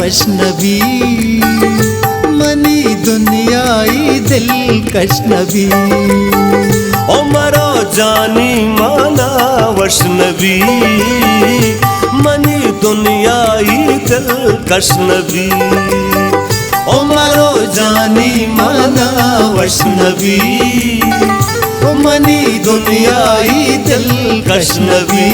Vaishnavi, money दुनियाई दिल कशनवी। ओ मरो जानी माना वैष्णवी, मनी दुनियाई दिल कशनवी। ओ मरो जानी माना वैष्णवी, मनी दुनियाई दिल कशनवी।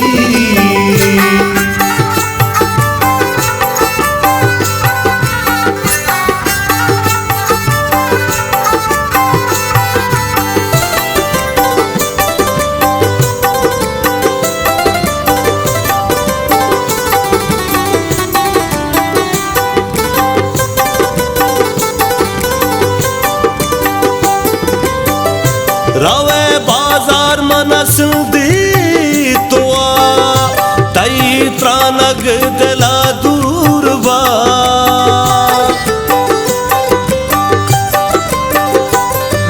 रवे बाजार मनस दी तुआ, तई त्रानग दिला दूरवा।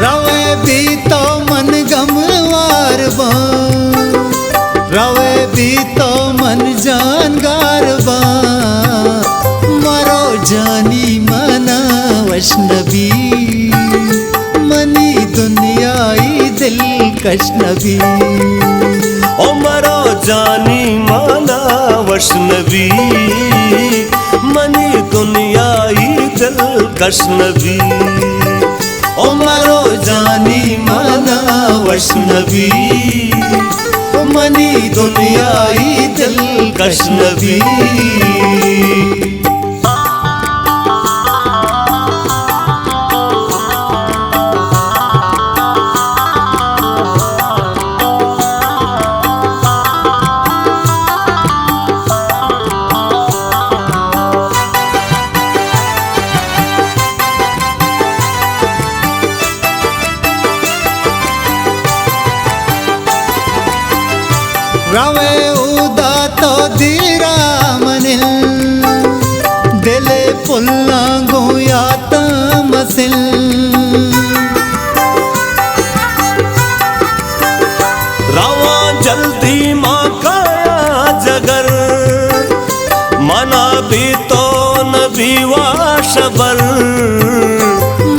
रवे भी तो मन गमवार बा, रवे भी तो मन जानगार बा। मरो जानी मना वैष्णवी, मनी दुनियाई दिल कशनवी। ओ मरो जानी माना वैष्णवी, मनी दुनियाई दिल कशनवी। ओ मरो जानी माना वैष्णवी, मनी दुनियाई दिल कशनवी। रवे उदा तो दीरा मनिल, दिले पुल्ला गोया तमसिल। रावा जल्दी माँ काया जगर, मना भी तो नबी वाशबर।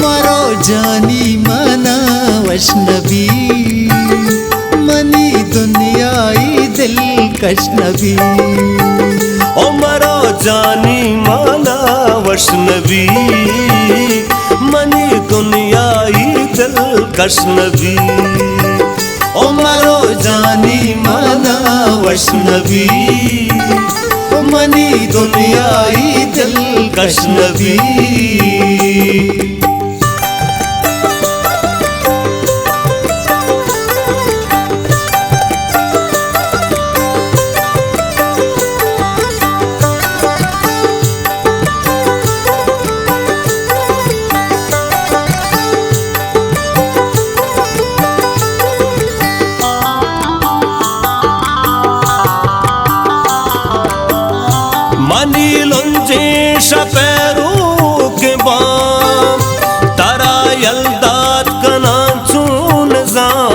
मरो जानी मना वैष्णवी, मनी दुनियाई दिल कशनवी। ओ मरो जानी माना वैष्णवी, मनी दुनियाई दिल कशनवी। ओ मरो जानी माना वैष्णवी, मनी दुनियाई दिल कशनवी। मनी लुंजे शपेरू के बाम, तारा यलदात कना चून जाम।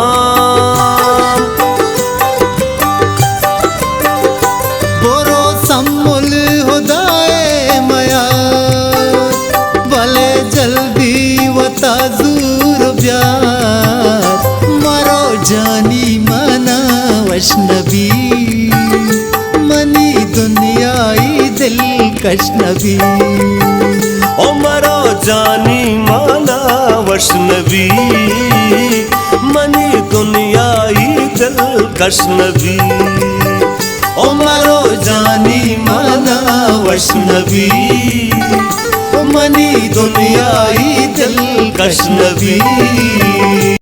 बोरो सम्मुल हुदाए मया, भले जल्दी वता जूर ब्यार। मरो जानी मना वैष्णवी, मनी दुनियाई दिल कशनवी। ओ मरो जानी माना वैष्णवी, मनी दुनियाई दिल कशनवी। ओ मरो जानी माना वैष्णवी, मनी दुनियाई दिल कशनवी।